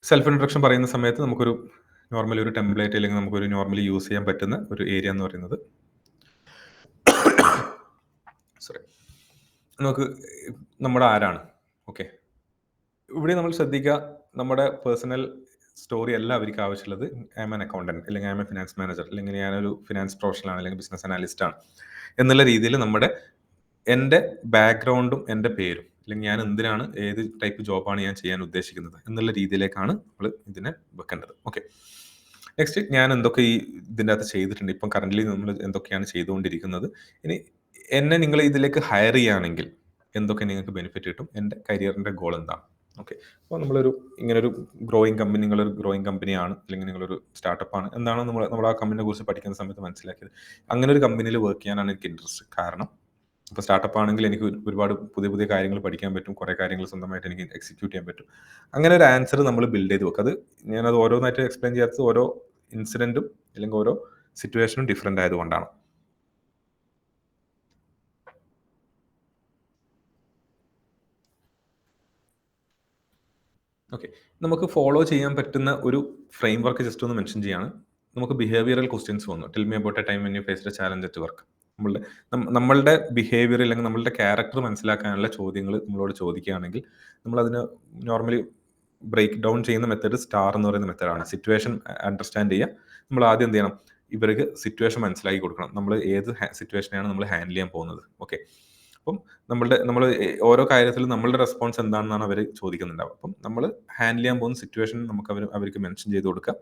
Self introduction പറയുന്ന സമയത്ത് നമുക്കൊരു നോർമലി ഒരു ടെംപ്ലേറ്റ് അല്ലെങ്കിൽ നമുക്കൊരു നോർമലി യൂസ് ചെയ്യാൻ പറ്റുന്ന ഒരു ഏരിയ എന്ന് പറയുന്നത് സോറി നമുക്ക് നമ്മുടെ ആരാണ്. ഓക്കെ, ഇവിടെ നമ്മൾ ശ്രദ്ധിക്കുക, നമ്മുടെ പേഴ്സണൽ സ്റ്റോറി അല്ല അവർക്ക് ആവശ്യമുള്ളത്. ഐ എം ആൻ അക്കൗണ്ടന്റ്, അല്ലെങ്കിൽ I M A finance manager, അല്ലെങ്കിൽ ഞാനൊരു ഫിനാൻസ് പ്രൊഫഷണൽ ആണ്, അല്ലെങ്കിൽ ബിസിനസ് അനാലിസ്റ്റ് ആണ് എന്നുള്ള രീതിയിൽ എൻ്റെ ബാക്ക്ഗ്രൗണ്ടും എൻ്റെ പേരും, അല്ലെങ്കിൽ ഞാൻ എന്തിനാണ്, ഏത് ടൈപ്പ് ജോബാണ് ഞാൻ ചെയ്യാൻ ഉദ്ദേശിക്കുന്നത് എന്നുള്ള രീതിയിലേക്കാണ് നമ്മൾ ഇതിനെ വെക്കേണ്ടത്. ഓക്കെ, നെക്സ്റ്റ് ഞാൻ എന്തൊക്കെ ഇതിൻ്റെ അകത്ത് ചെയ്തിട്ടുണ്ട്, ഇപ്പം കറൻ്റ്ലി നമ്മൾ എന്തൊക്കെയാണ് ചെയ്തുകൊണ്ടിരിക്കുന്നത്, ഇനി എന്നെ നിങ്ങൾ ഇതിലേക്ക് ഹയർ ചെയ്യുകയാണെങ്കിൽ എന്തൊക്കെ നിങ്ങൾക്ക് ബെനിഫിറ്റ് കിട്ടും, എൻ്റെ കരിയറിൻ്റെ ഗോൾ എന്താണ്. ഓക്കെ, അപ്പോൾ നമ്മളൊരു ഇങ്ങനൊരു ഗ്രോയിങ് കമ്പനി, നിങ്ങളൊരു ഗ്രോയിങ് കമ്പനിയാണ്, അല്ലെങ്കിൽ നിങ്ങളൊരു സ്റ്റാർട്ടപ്പാണ്, എന്താണ് നമ്മൾ ആ കമ്പനിയെ കുറിച്ച് പഠിക്കുന്ന സമയത്ത് മനസ്സിലാക്കിയത്. അങ്ങനെ ഒരു കമ്പനിയിൽ വർക്ക് ചെയ്യാനാണ് എനിക്ക് ഇൻട്രസ്റ്റ്. കാരണം ഇപ്പോൾ സ്റ്റാർട്ടപ്പ് ആണെങ്കിൽ എനിക്ക് ഒരുപാട് പുതിയ പുതിയ കാര്യങ്ങൾ പഠിക്കാൻ പറ്റും, കുറേ കാര്യങ്ങൾ സ്വന്തമായിട്ട് എനിക്ക് എക്സിക്യൂട്ട് ചെയ്യാൻ പറ്റും. അങ്ങനെ ഒരു ആൻസർ നമ്മൾ ബിൽഡ് ചെയ്ത് വെക്കുക. അത് ഞാനത് ഓരോന്നായിട്ട് എക്സ്പ്ലെയിൻ ചെയ്യാത്തത് ഓരോ ഇൻസിഡൻറ്റും അല്ലെങ്കിൽ ഓരോ സിറ്റുവേഷനും ഡിഫറെൻ്റ് ആയതുകൊണ്ടാണ്. ഓക്കെ, നമുക്ക് ഫോളോ ചെയ്യാൻ പറ്റുന്ന ഒരു ഫ്രെയിം വർക്ക് ജസ്റ്റ് ഒന്ന് മെൻഷൻ ചെയ്യാണ്. നമുക്ക് ബിഹേവിയറൽ ക്വസ്റ്റ്യൻസ് വന്നു. Tell me about a time when you faced a challenge at work. നമ്മളുടെ ബിഹേവിയർ അല്ലെങ്കിൽ നമ്മളുടെ ക്യാരക്ടർ മനസ്സിലാക്കാനുള്ള ചോദ്യങ്ങൾ നമ്മളോട് ചോദിക്കുകയാണെങ്കിൽ നമ്മൾ അതിന് നോർമലി ബ്രേക്ക് ഡൗൺ ചെയ്യുന്ന മെത്തേഡ് സ്റ്റാർ എന്ന് പറയുന്ന മെത്തേഡാണ്. സിറ്റുവേഷൻ അണ്ടർസ്റ്റാൻഡ് ചെയ്യുക. നമ്മൾ ആദ്യം എന്ത് ചെയ്യണം, ഇവർക്ക് സിറ്റുവേഷൻ മനസ്സിലാക്കി കൊടുക്കണം. നമ്മൾ ഏത് സിറ്റുവേഷനെയാണ് നമ്മൾ ഹാൻഡിൽ ചെയ്യാൻ പോകുന്നത്. ഓക്കെ, അപ്പം നമ്മൾ ഓരോ കാര്യത്തിലും നമ്മളുടെ റെസ്പോൺസ് എന്താണെന്നാണ് അവർ ചോദിക്കുന്നുണ്ടാവുക. അപ്പം നമ്മൾ ഹാൻഡിൽ ചെയ്യാൻ പോകുന്ന സിറ്റുവേഷൻ നമുക്ക് അവർക്ക് മെൻഷൻ ചെയ്ത് കൊടുക്കുക.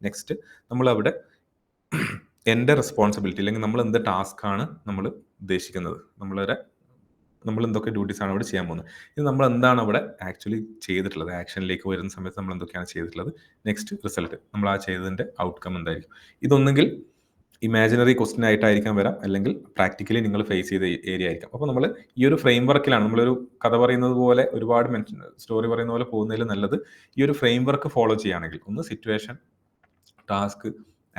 നെക്സ്റ്റ് നമ്മൾ അവിടെ എൻ്റെ റെസ്പോൺസിബിലിറ്റി, അല്ലെങ്കിൽ നമ്മൾ എന്ത് ടാസ്ക്കാണ് നമ്മൾ ഉദ്ദേശിക്കുന്നത്, നമ്മൾ എന്തൊക്കെ ഡ്യൂട്ടീസാണ് അവിടെ ചെയ്യാൻ പോകുന്നത്, ഇത് നമ്മൾ എന്താണ് അവിടെ ആക്ച്വലി ചെയ്തിട്ടുള്ളത്, ആക്ഷനിലേക്ക് വരുന്ന സമയത്ത് നമ്മൾ എന്തൊക്കെയാണ് ചെയ്തിട്ടുള്ളത്, നെക്സ്റ്റ് റിസൾട്ട്, നമ്മൾ ആ ചെയ്തതിൻ്റെ ഔട്ട്കം എന്തായിരിക്കും. ഇതൊന്നെങ്കിൽ ഇമാജിനറി ക്വസ്റ്റ്യൻ ആയിട്ടായിരിക്കാം വരാം, അല്ലെങ്കിൽ പ്രാക്ടിക്കലി നിങ്ങൾ ഫേസ് ചെയ്ത ഏരിയ ആയിരിക്കാം. അപ്പോൾ നമ്മൾ ഈ ഒരു ഫ്രെയിം വർക്കിലാണ്, നമ്മളൊരു കഥ പറയുന്നത് പോലെ ഒരുപാട് സ്റ്റോറി പറയുന്ന പോലെ പോകുന്നതിൽ നല്ലത് ഈ ഒരു ഫ്രെയിം വർക്ക് ഫോളോ ചെയ്യുകയാണെങ്കിൽ, ഒന്ന് situation, task,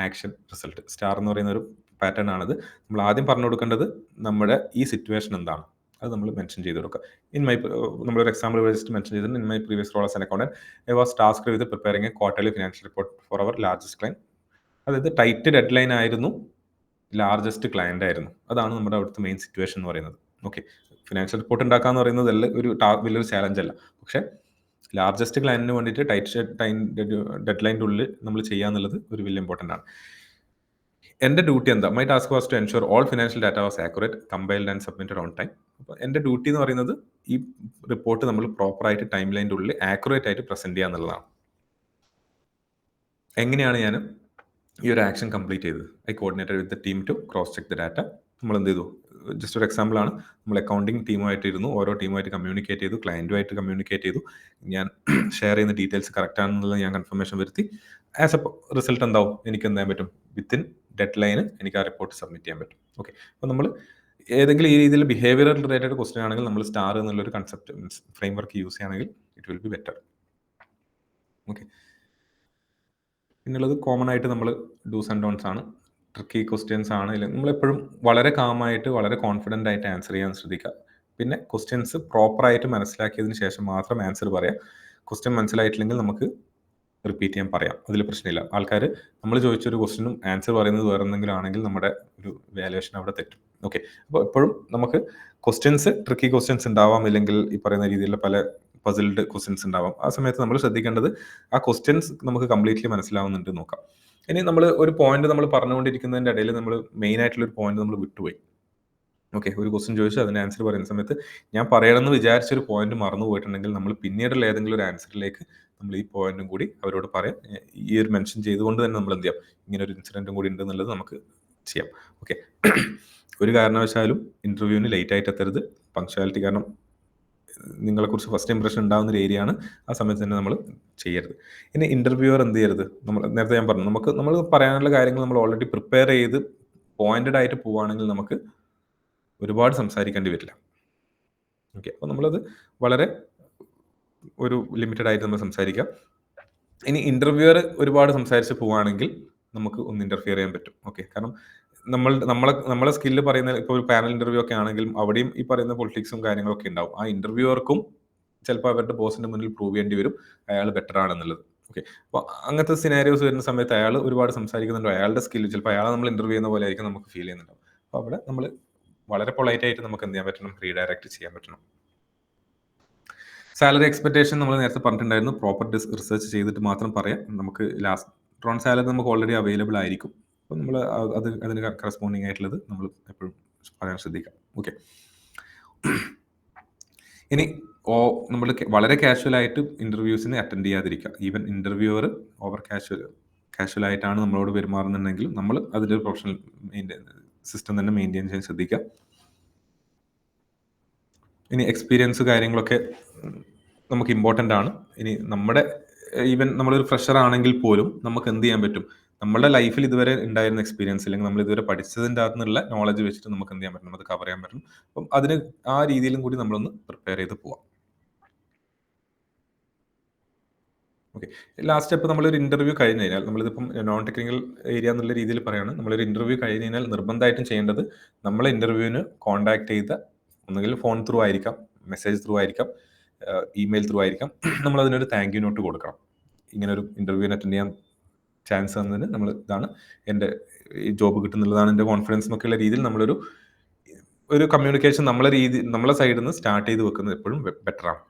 action, result. Star എന്ന് പറയുന്ന ഒരു പാറ്റേൺ ആണിത്. നമ്മൾ ആദ്യം പറഞ്ഞു കൊടുക്കേണ്ടത് നമ്മുടെ ഈ സിറ്റുവേഷൻ എന്താണ്, അത് നമ്മൾ മെൻഷൻ ചെയ്ത് കൊടുക്കുക. നമ്മളൊരു എക്സാമ്പിൾ വെച്ചിട്ട് മെൻഷൻ ചെയ്തിട്ടുണ്ട്. In my previous role as an accountant I was tasked with preparing a quarterly financial report for our largest client. അതായത് ടൈറ്റ് ഡെഡ് ലൈൻ ആയിരുന്നു, ലാർജസ്റ്റ് ക്ലയന്റ് ആയിരുന്നു. അതാണ് നമ്മുടെ അവിടുത്തെ മെയിൻ സിറ്റുവേഷൻ എന്ന് പറയുന്നത്. ഓക്കെ, ഫിനാൻഷ്യൽ റിപ്പോർട്ട് ഉണ്ടാക്കുക എന്ന് പറയുന്നത് ഒരു വലിയൊരു ചാലഞ്ച് അല്ല, പക്ഷേ ലാർജസ്റ്റ് ക്ലയന്റിന് വേണ്ടിയിട്ട് ടൈറ്റ് ഡെഡ് ലൈൻ്റെ ഉള്ളിൽ നമ്മൾ ചെയ്യുക എന്നുള്ളത് ഒരു വലിയ ഇമ്പോർട്ടൻ്റ് ആണ്. എൻ്റെ ഡ്യൂട്ടി എന്താ? My task was to ensure all financial data was accurate, compiled and submitted on time. അപ്പോൾ എൻ്റെ ഡ്യൂട്ടി എന്ന് പറയുന്നത് ഈ റിപ്പോർട്ട് നമ്മൾ പ്രോപ്പറായിട്ട് ടൈം ലൈൻ്റെ ഉള്ളിൽ ആക്യുറേറ്റ് ആയിട്ട് പ്രസൻറ്റ് ചെയ്യുക എന്നുള്ളതാണ്. എങ്ങനെയാണ് ഞാൻ ഈ ഒരു ആക്ഷൻ കംപ്ലീറ്റ് ചെയ്തത്? I coordinated with the team to cross check the data. നമ്മൾ എന്ത് ചെയ്തു? ജസ്റ്റ് ഒരു എക്സാമ്പിൾ ആണ്. നമ്മൾ അക്കൗണ്ടിങ് ടീമുമായിട്ട് ഇരുന്നു, ഓരോ ടീമുമായിട്ട് കമ്മ്യൂണിക്കേറ്റ് ചെയ്തു, ക്ലയൻറ്റുമായിട്ട് കമ്മ്യൂണിക്കേറ്റ് ചെയ്തു. ഞാൻ ഷെയർ ചെയ്യുന്ന ഡീറ്റെയിൽസ് കറക്റ്റ് ആണെന്നുള്ളത് ഞാൻ കൺഫർമേഷൻ വരുത്തി. ആസ് എ റിസൾട്ട് എന്താവും? എനിക്ക് എന്ത് ചെയ്യാൻ പറ്റും? വിത്തിൻ ഡെഡ് ലൈന് എനിക്ക് ആ റിപ്പോർട്ട് സബ്മിറ്റ് ചെയ്യാൻ പറ്റും. ഓക്കെ, അപ്പോൾ നമ്മൾ ഏതെങ്കിലും ഈ രീതിയിൽ ബിഹേവിയറൽ റിലേറ്റഡ് ക്വസ്റ്റ്യൻ ആണെങ്കിൽ നമ്മൾ സ്റ്റാർ എന്നുള്ളൊരു കൺസെപ്റ്റ് ഫ്രെയിം വർക്ക് യൂസ് ചെയ്യുകയാണെങ്കിൽ it will be better. Okay, പിന്നുള്ളത് കോമൺ ആയിട്ട് നമ്മൾ ഡൂസ് ആൻഡ് ഡോൺസ് ആണ്. ട്രിക്കി ക്വസ്റ്റ്യൻസ് ആണ്. നമ്മളെപ്പോഴും വളരെ കാമായിട്ട് വളരെ കോൺഫിഡൻ്റ് ആയിട്ട് ആൻസർ ചെയ്യാൻ ശ്രദ്ധിക്കുക. പിന്നെ ക്വസ്റ്റ്യൻസ് പ്രോപ്പറായിട്ട് മനസ്സിലാക്കിയതിന് ശേഷം മാത്രം ആൻസർ പറയാം. ക്വസ്റ്റ്യൻ മനസ്സിലായിട്ടില്ലെങ്കിൽ നമുക്ക് റിപ്പീറ്റ് ചെയ്യാൻ പറയാം, അതിൽ പ്രശ്നമില്ല. ആൾക്കാർ നമ്മൾ ചോദിച്ചൊരു ക്വസ്റ്റ്യനും ആൻസർ പറയുന്നത് വേറെ എന്തെങ്കിലും ആണെങ്കിൽ നമ്മുടെ ഒരു വാല്യുവേഷൻ അവിടെ തെറ്റും. ഓക്കെ, അപ്പോൾ എപ്പോഴും നമുക്ക് ക്വസ്റ്റ്യൻസ്, ട്രിക്കി ക്വസ്റ്റ്യൻസ് ഉണ്ടാവാം, ഇല്ലെങ്കിൽ ഈ പറയുന്ന രീതിയിലുള്ള പല പസിൽഡ് ക്വസ്റ്റ്യൻസ് ഉണ്ടാവാം. ആ സമയത്ത് നമ്മൾ ശ്രദ്ധിക്കേണ്ടത് ആ ക്വസ്റ്റ്യൻസ് നമുക്ക് കംപ്ലീറ്റ്ലി മനസ്സിലാവുന്നുണ്ട് നോക്കാം. ഇനി നമ്മൾ ഒരു പോയിന്റ് നമ്മൾ പറഞ്ഞുകൊണ്ടിരിക്കുന്നതിൻ്റെ ഇടയിൽ നമ്മൾ മെയിൻ ആയിട്ടുള്ളൊരു പോയിന്റ് നമ്മൾ വിട്ടുപോയി. ഓക്കെ, ഒരു ക്വസ്റ്റ്യൻ ചോദിച്ചു അതിന് ആൻസർ പറയുന്ന സമയത്ത് ഞാൻ പറയണമെന്ന് വിചാരിച്ചൊരു പോയിന്റ് മറന്നു പോയിട്ടുണ്ടെങ്കിൽ നമ്മൾ പിന്നീടുള്ള ഏതെങ്കിലും ഒരു ആൻസറിലേക്ക് നമ്മൾ ഈ പോയിന്റും കൂടി അവരോട് പറയാം. ഈ ഒരു മെൻഷൻ ചെയ്തുകൊണ്ട് തന്നെ നമ്മൾ എന്ത് ചെയ്യാം, ഇങ്ങനെ ഒരു ഇൻസിഡൻറ്റും കൂടി ഉണ്ട് എന്നുള്ളത് നമുക്ക് ചെയ്യാം. ഓക്കെ, ഒരു കാരണവശാലും ഇൻ്റർവ്യൂവിന് ലേറ്റ് ആയിട്ട് എത്തരുത്. പങ്ക്ച്വാലിറ്റി, കാരണം നിങ്ങളെക്കുറിച്ച് ഫസ്റ്റ് ഇംപ്രഷൻ ഉണ്ടാകുന്ന ഒരു ഏരിയ ആണ്. ആ സമയത്ത് തന്നെ നമ്മൾ ചെയ്യരുത്. ഇനി ഇൻ്റർവ്യൂവർ എന്ത് ചെയ്യരുത്? നേരത്തെ ഞാൻ പറഞ്ഞു, നമ്മൾ പറയാനുള്ള കാര്യങ്ങൾ നമ്മൾ ഓൾറെഡി പ്രിപ്പയർ ചെയ്ത് പോയിന്റഡ് ആയിട്ട് പോവുകയാണെങ്കിൽ നമുക്ക് ഒരുപാട് സംസാരിക്കേണ്ടി വരില്ല. ഓക്കെ, അപ്പോൾ നമ്മളത് വളരെ ഒരു ലിമിറ്റഡ് ആയിട്ട് നമ്മൾ സംസാരിക്കാം. ഇനി ഇൻ്റർവ്യൂവർ ഒരുപാട് സംസാരിച്ച് പോവുകയാണെങ്കിൽ നമുക്ക് ഒന്ന് ഇൻ്റർഫിയർ ചെയ്യാൻ പറ്റും. ഓക്കെ, കാരണം നമ്മളെ സ്കില്ല് പറയുന്ന, ഇപ്പോൾ ഒരു പാനൽ ഇൻ്റർവ്യൂ ഒക്കെ ആണെങ്കിലും അവിടെയും ഈ പറയുന്ന പൊളിറ്റിക്സും കാര്യങ്ങളൊക്കെ ഉണ്ടാവും. ആ ഇൻ്റർവ്യൂവർക്കും ചിലപ്പോൾ അവരുടെ ബോസിൻ്റെ മുന്നിൽ പ്രൂവ് ചെയ്യേണ്ടി വരും അയാൾ ബെറ്റർ ആണെന്നുള്ളത്. ഓക്കെ. അപ്പോൾ അങ്ങനത്തെ സിനാരിയോസ് വരുന്ന സമയത്ത് അയാൾ ഒരുപാട് സംസാരിക്കുന്നുണ്ടോ, അയാളുടെ സ്കിൽ ചിലപ്പോൾ അയാളെ നമ്മൾ ഇന്റർവ്യൂ ചെയ്യുന്ന പോലെ ആയിരിക്കും നമുക്ക് ഫീൽ ചെയ്യുന്നുണ്ടാവും. അപ്പോൾ അവിടെ നമ്മൾ വളരെ പൊളൈറ്റ് ആയിട്ട് നമുക്ക് എന്ത് ചെയ്യാൻ പറ്റണം, റീഡയറക്റ്റ് ചെയ്യാൻ പറ്റണം. സാലറി എക്സ്പെക്ടേഷൻ നമ്മൾ നേരത്തെ പറഞ്ഞിട്ടുണ്ടായിരുന്നു, പ്രോപ്പർ റിസർച്ച് ചെയ്തിട്ട് മാത്രം പറയാം. നമുക്ക് ലാസ്റ്റ് റോൺ സാലറി നമുക്ക് ഓൾറെഡി അവൈലബിൾ ആയിരിക്കും. അപ്പോൾ നമ്മൾ അതിന് കറസ്പോണ്ടിങ് ആയിട്ടുള്ളത് നമ്മൾ എപ്പോഴും പറയാൻ ശ്രദ്ധിക്കാം. ഓക്കെ. ഇനി നമ്മൾ വളരെ കാഷ്വലായിട്ട് ഇന്റർവ്യൂസിന് അറ്റൻഡ് ചെയ്യാതിരിക്കുക. ഈവൻ ഇന്റർവ്യൂവർ ഓവർ കാഷ്വൽ ആയിട്ടാണ് നമ്മളോട് പെരുമാറുന്നുണ്ടെങ്കിലും നമ്മൾ അതിൻ്റെ പ്രൊഫഷണൽ സിസ്റ്റം തന്നെ മെയിൻറ്റെയിൻ ചെയ്യാൻ ശ്രദ്ധിക്കുക. ഇനി എക്സ്പീരിയൻസ് കാര്യങ്ങളൊക്കെ നമുക്ക് ഇമ്പോർട്ടൻ്റ് ആണ്. ഇനി നമ്മുടെ ഈവൻ നമ്മളൊരു ഫ്രഷർ ആണെങ്കിൽ പോലും നമുക്ക് എന്ത് ചെയ്യാൻ പറ്റും, നമ്മുടെ ലൈഫിൽ ഇതുവരെ ഉണ്ടായിരുന്ന എക്സ്പീരിയൻസ് അല്ലെങ്കിൽ നമ്മൾ ഇതുവരെ പഠിച്ചതിൻ്റെ അകത്തുനിന്നുള്ള നോളജ് വെച്ചിട്ട് നമുക്ക് എന്ത് ചെയ്യാൻ പറ്റും, അത് കവർ ചെയ്യാൻ പറ്റും. അപ്പം അതിന് ആ രീതിയിലും കൂടി നമ്മളൊന്ന് പ്രിപ്പയർ ചെയ്ത് പോവാം. ഓക്കെ. ലാസ്റ്റ് സ്റ്റെപ്പ്, നമ്മളൊരു ഇന്റർവ്യൂ കഴിഞ്ഞ് കഴിഞ്ഞാൽ, നമ്മളിതിപ്പം നോൺ ടെക്നിക്കൽ ഏരിയ എന്നുള്ള രീതിയിൽ പറയുകയാണ്, നമ്മളൊരു ഇന്റർവ്യൂ കഴിഞ്ഞ് കഴിഞ്ഞാൽ നിർബന്ധമായിട്ടും ചെയ്യേണ്ടത്, നമ്മളെ ഇന്റർവ്യൂവിന് കോൺടാക്ട് ചെയ്ത ഒന്നുകിൽ ഫോൺ ത്രൂ ആയിരിക്കാം, മെസ്സേജ് ത്രൂ ആയിരിക്കാം, ഇമെയിൽ ത്രൂ ആയിരിക്കാം, നമ്മൾ അതിനൊരു താങ്ക് യു നോട്ട് കൊടുക്കണം. ഇങ്ങനെ ഒരു ഇന്റർവ്യൂവിന് അറ്റൻഡ് ചെയ്യാൻ ചാൻസ് തന്നതിന് നമ്മൾ ഇതാണ് എൻ്റെ ഈ ജോബ് കിട്ടുന്നുള്ളതാണ് എൻ്റെ കോൺഫിഡൻസ് എന്നൊക്കെയുള്ള രീതിയിൽ നമ്മളൊരു കമ്മ്യൂണിക്കേഷൻ നമ്മളെ സൈഡിൽ നിന്ന് സ്റ്റാർട്ട് ചെയ്ത് വെക്കുന്നത് എപ്പോഴും ബെറ്ററാണ്.